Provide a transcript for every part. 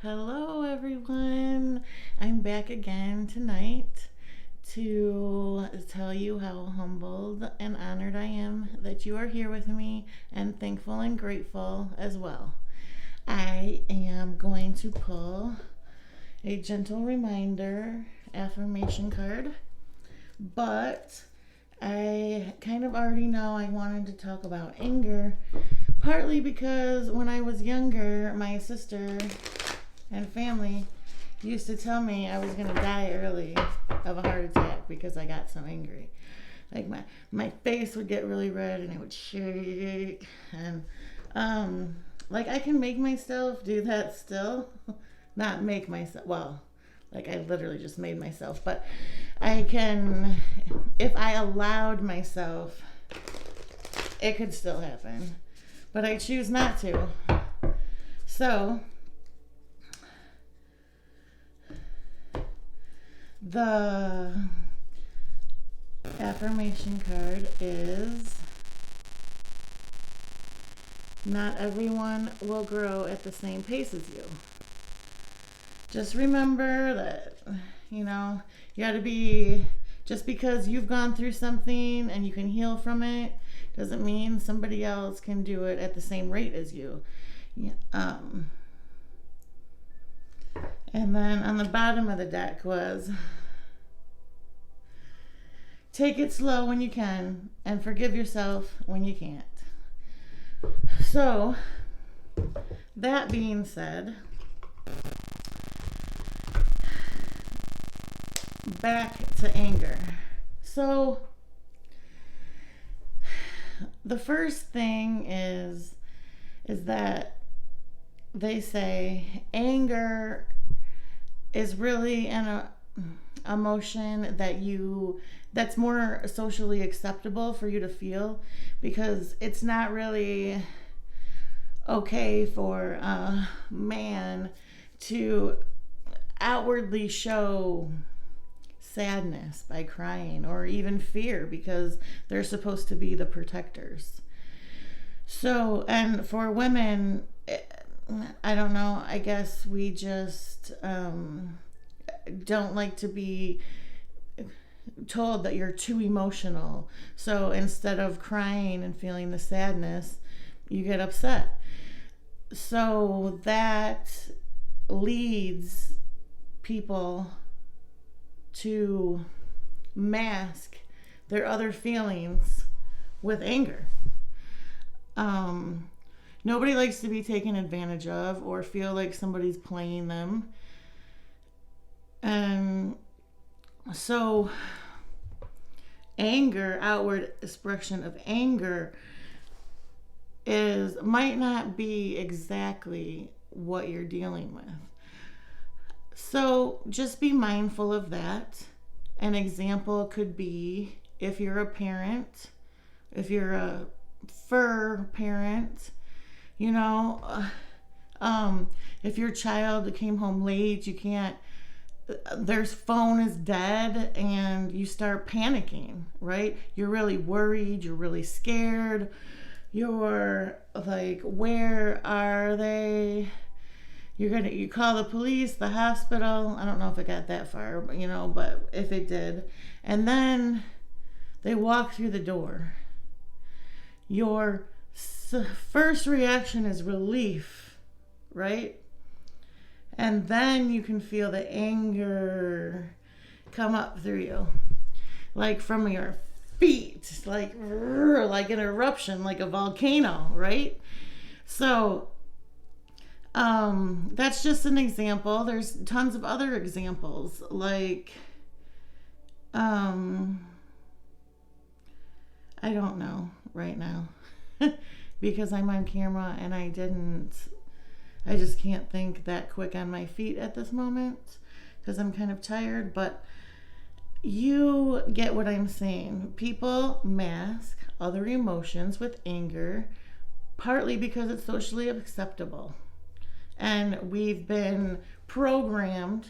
Hello, everyone. I'm back again tonight to tell you how humbled and honored I am that you are here with me, and thankful and grateful as well. I am going to pull a gentle reminder affirmation card, but I kind of already know I wanted to talk about anger, partly because when I was younger, my sister and family used to tell me I was gonna die early of a heart attack because I got so angry. Like my face would get really red and it would shake, and like I can make myself do that still. Not make myself, well, like I literally just made myself, but I can, if I allowed myself, it could still happen, but I choose not to. So the affirmation card is: not everyone will grow at the same pace as you. Just remember that, you got to be, just because you've gone through something and you can heal from it, doesn't mean somebody else can do it at the same rate as you. Yeah, and then on the bottom of the deck was: take it slow when you can and forgive yourself when you can't. So, that being said, back to anger. So, the first thing is that they say anger is really an emotion that's more socially acceptable for you to feel, because it's not really okay for a man to outwardly show sadness by crying, or even fear, because they're supposed to be the protectors. So, and for women, I don't know, I guess we just don't like to be told that you're too emotional. So instead of crying and feeling the sadness, you get upset. So that leads people to mask their other feelings with anger. Nobody likes to be taken advantage of or feel like somebody's playing them. And so anger, outward expression of anger, might not be exactly what you're dealing with. So just be mindful of that. An example could be if you're a parent, if you're a fur parent, if your child came home late, their phone is dead, and you start panicking, right? You're really worried, you're really scared. You're like, where are they? You call the police, the hospital. I don't know if it got that far, but if it did. And then they walk through the door. Your first reaction is relief, right? And then you can feel the anger come up through you, like from your feet, like an eruption, like a volcano, right? So that's just an example. There's tons of other examples, like I don't know right now because I'm on camera and I just can't think that quick on my feet at this moment because I'm kind of tired, but you get what I'm saying. People mask other emotions with anger, partly because it's socially acceptable. And we've been programmed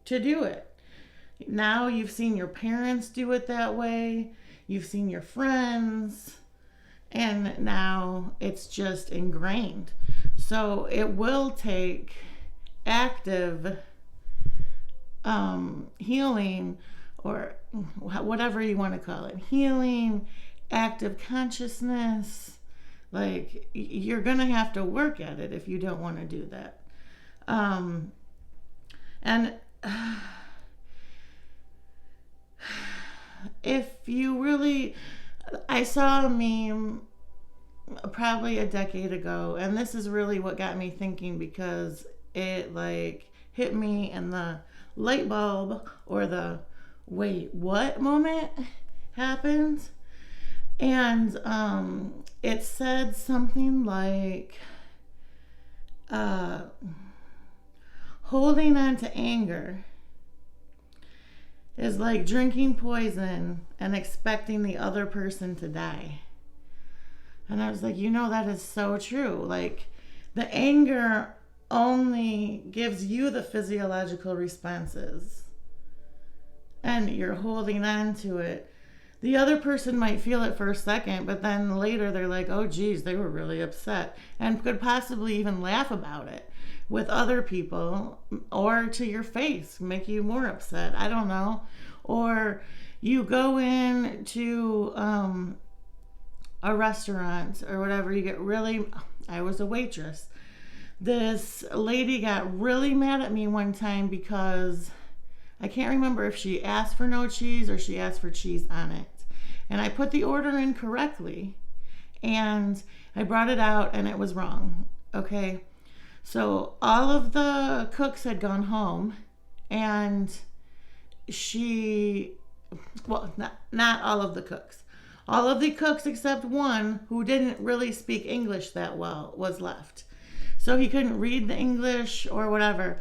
to do it. Now you've seen your parents do it that way. You've seen your friends. And now it's just ingrained. So it will take active healing, or whatever you want to call it, healing, active consciousness. Like, you're going to have to work at it if you don't want to do that. And if you really, I saw a meme probably a decade ago, and this is really what got me thinking, because it like hit me in the light bulb, or the wait, what moment happened. And it said something like holding on to anger is like drinking poison and expecting the other person to die. And I was like, that is so true. Like, the anger only gives you the physiological responses, and you're holding on to it. The other person might feel it for a second, but then later they're like, oh geez, they were really upset, and could possibly even laugh about it with other people, or to your face, make you more upset. I don't know. Or you go in to a restaurant or whatever, you get really, I was a waitress. This lady got really mad at me one time because I can't remember if she asked for no cheese or she asked for cheese on it. And I put the order in correctly, and I brought it out and it was wrong. Okay. So all of the cooks had gone home, and not all of the cooks. All of the cooks except one who didn't really speak English that well was left. So he couldn't read the English or whatever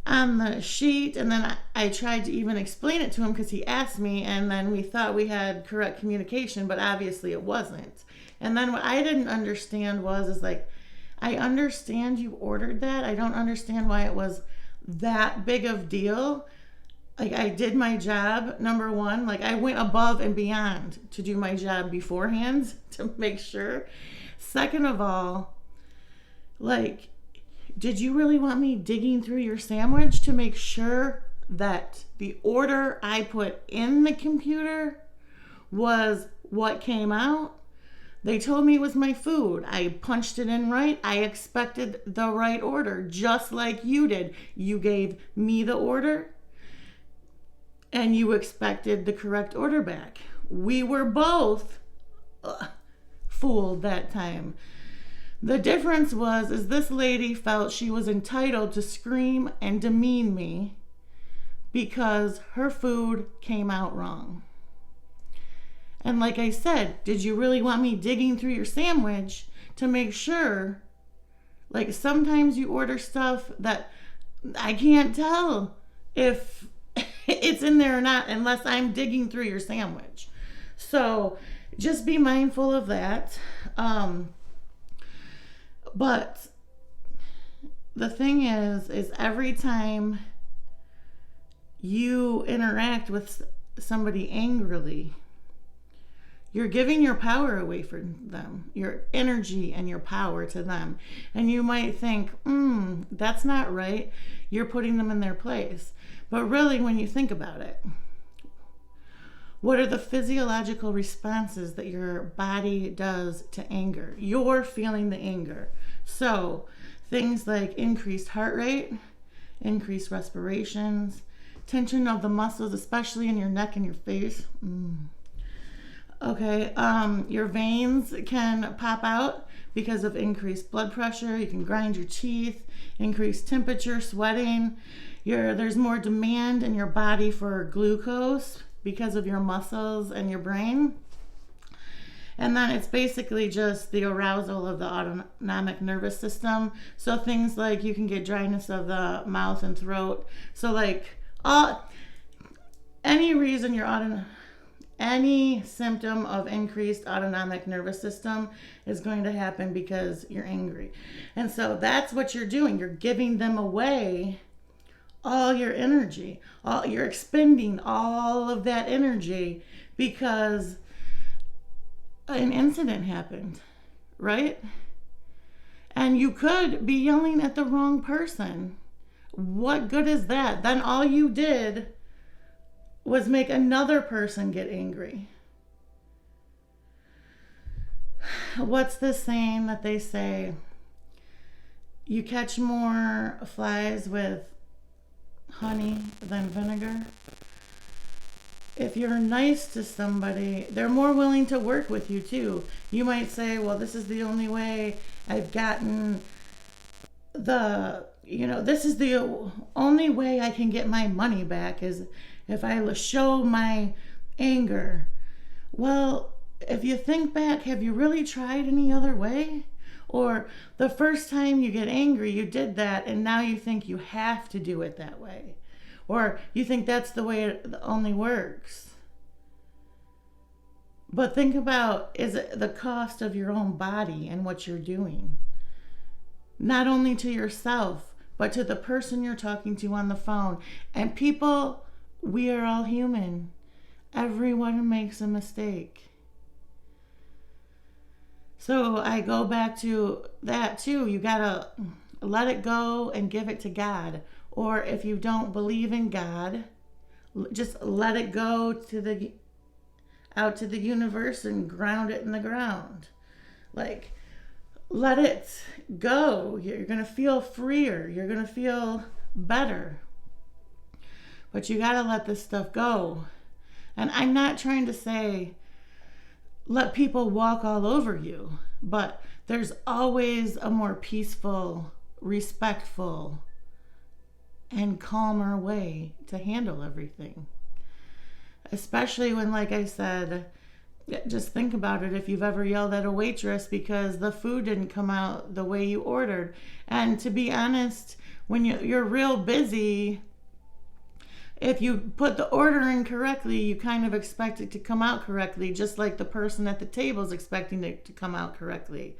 on the sheet. And then I tried to even explain it to him because he asked me, and then we thought we had correct communication, but obviously it wasn't. And then what I didn't understand is like, I understand you ordered that. I don't understand why it was that big of deal. Like, I did my job, number one. Like, I went above and beyond to do my job beforehand to make sure. Second of all, like, did you really want me digging through your sandwich to make sure that the order I put in the computer was what came out? They told me it was my food. I punched it in right. I expected the right order, just like you did. You gave me the order, and you expected the correct order back. We were both fooled that time. The difference is this lady felt she was entitled to scream and demean me because her food came out wrong. And like I said, did you really want me digging through your sandwich to make sure? Like, sometimes you order stuff that I can't tell if it's in there or not unless I'm digging through your sandwich. So just be mindful of that. But the thing is every time you interact with somebody angrily, you're giving your power away from them, your energy and your power to them. And you might think, that's not right. You're putting them in their place. But really, when you think about it, what are the physiological responses that your body does to anger? You're feeling the anger. So things like increased heart rate, increased respirations, tension of the muscles, especially in your neck and your face. Okay, your veins can pop out because of increased blood pressure. You can grind your teeth, increased temperature, sweating. There's more demand in your body for glucose because of your muscles and your brain. And then it's basically just the arousal of the autonomic nervous system. So things like you can get dryness of the mouth and throat. So like any symptom of increased autonomic nervous system is going to happen because you're angry. And so that's what you're doing. You're giving them away all your energy. You're expending all of that energy because an incident happened, right? And you could be yelling at the wrong person. What good is that? Then all you did was make another person get angry. What's the saying that they say? You catch more flies with honey than vinegar. If you're nice to somebody, they're more willing to work with you too. You might say, well, this is the only way I've gotten this is the only way I can get my money back is if I show my anger. Well, if you think back, have you really tried any other way? Or the first time you get angry, you did that, and now you think you have to do it that way. Or you think that's the way it only works. But think about, is it the cost of your own body and what you're doing? Not only to yourself, but to the person you're talking to on the phone. And people, we are all human. Everyone makes a mistake. So I go back to that too. You gotta let it go and give it to God. Or if you don't believe in God, just let it go out to the universe and ground it in the ground. Like, let it go. You're gonna feel freer. You're gonna feel better. But you gotta let this stuff go. And I'm not trying to say let people walk all over you, but there's always a more peaceful, respectful, and calmer way to handle everything. Especially when, like I said, just think about it, if you've ever yelled at a waitress because the food didn't come out the way you ordered. And to be honest, when you're real busy, if you put the order in correctly, you kind of expect it to come out correctly, just like the person at the table is expecting it to come out correctly.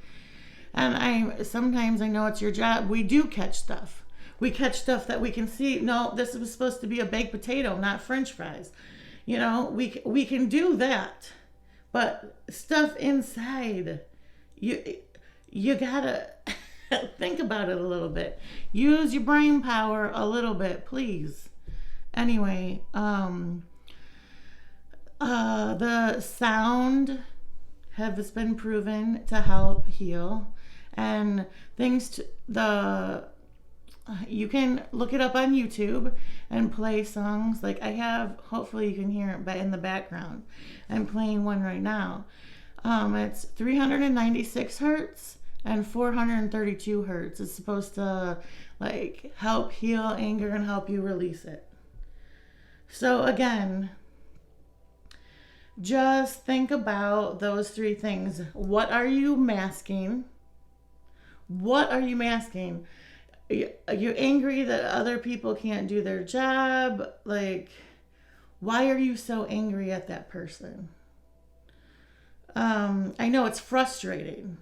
And sometimes I know it's your job. We do catch stuff. We catch stuff that we can see. No, this was supposed to be a baked potato, not French fries. We can do that. But stuff inside, you gotta think about it a little bit. Use your brain power a little bit, please. Anyway, the sound has been proven to help heal, and you can look it up on YouTube and play songs. Like I have, hopefully you can hear it in the background. I'm playing one right now. It's 396 hertz and 432 hertz. It's supposed to help heal anger and help you release it. So again, just think about those three things. What are you masking? What are you masking? Are you angry that other people can't do their job? Why are you so angry at that person? I know it's frustrating.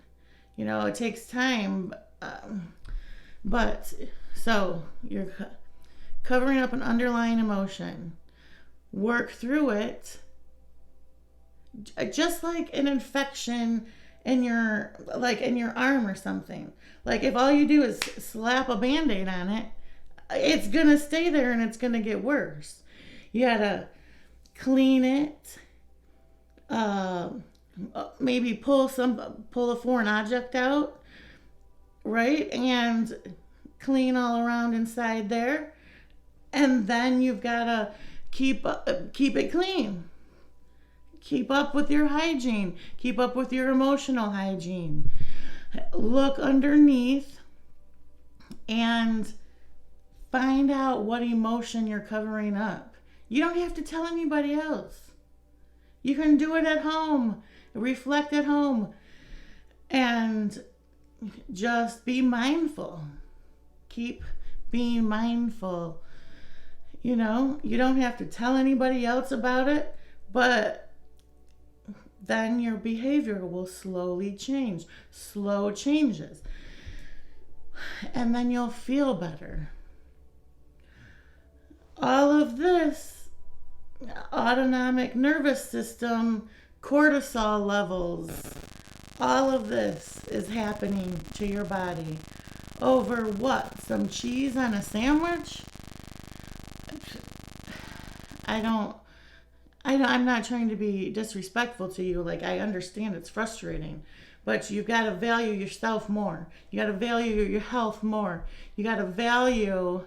It takes time. So you're covering up an underlying emotion. Work through it. Just like an infection in your arm or something. If all you do is slap a Band-Aid on it, it's gonna stay there and it's gonna get worse. You gotta clean it. Maybe pull a foreign object out, right? And clean all around inside there. And then you've gotta keep it clean. Keep up with your hygiene. Keep up with your emotional hygiene. Look underneath and find out what emotion you're covering up. You don't have to tell anybody else. You can do it at home. Reflect at home. And just be mindful. Keep being mindful. You don't have to tell anybody else about it, but then your behavior will slowly change. Slow changes. And then you'll feel better. All of this, autonomic nervous system, cortisol levels, all of this is happening to your body over what? Some cheese on a sandwich? I don't, I'm not trying to be disrespectful to you. Like, I understand it's frustrating, but you've got to value yourself more. You got to value your health more. You got to value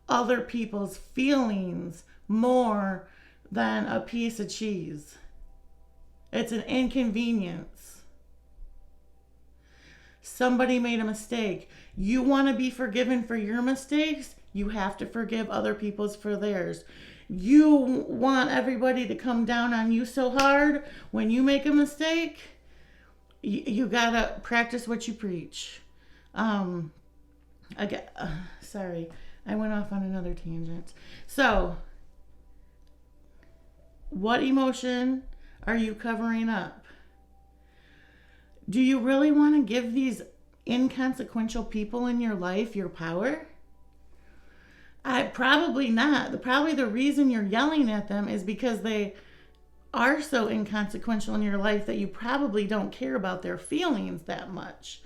other people's feelings more than a piece of cheese. It's an inconvenience. Somebody made a mistake. You want to be forgiven for your mistakes? You have to forgive other people's for theirs. You want everybody to come down on you so hard when you make a mistake? You gotta practice what you preach. Again, sorry, I went off on another tangent. So, what emotion are you covering up? Do you really want to give these inconsequential people in your life your power? Probably not. Probably the reason you're yelling at them is because they are so inconsequential in your life that you probably don't care about their feelings that much.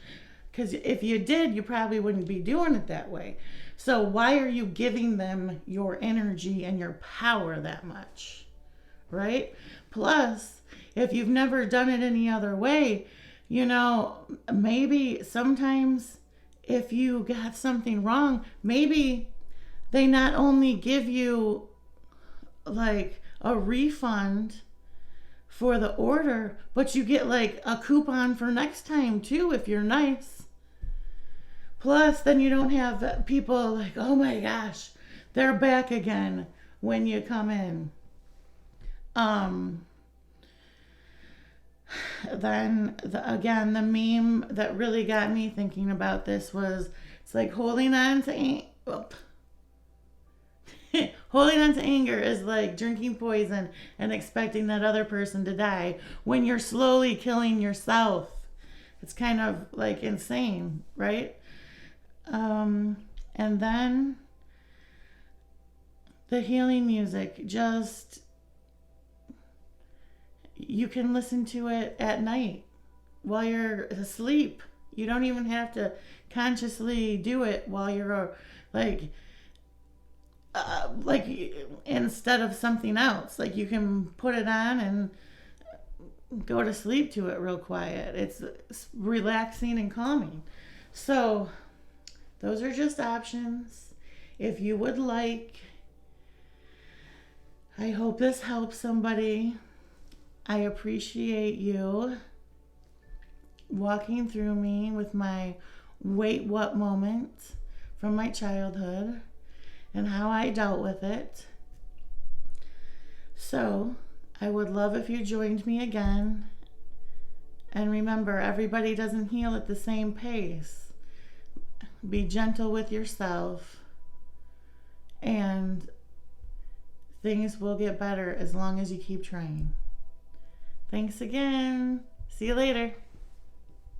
Because if you did, you probably wouldn't be doing it that way. So why are you giving them your energy and your power that much? Right? Plus, if you've never done it any other way, maybe sometimes if you got something wrong, maybe they not only give you like a refund for the order, but you get like a coupon for next time too if you're nice. Plus, then you don't have people like, oh my gosh, they're back again when you come in. Then again, the meme that really got me thinking about this was, it's like holding on to holding on to anger is like drinking poison and expecting that other person to die when you're slowly killing yourself. It's kind of like insane, right? And then the healing music, just, you can listen to it at night while you're asleep. You don't even have to consciously do it while you're like instead of something else. Like, you can put it on and go to sleep to it real quiet. It's relaxing and calming. So those are just options. If you would like, I hope this helps somebody. I appreciate you walking through me with my wait what moment from my childhood and how I dealt with it. So I would love if you joined me again. And remember, everybody doesn't heal at the same pace. Be gentle with yourself, and things will get better as long as you keep trying. Thanks again. See you later.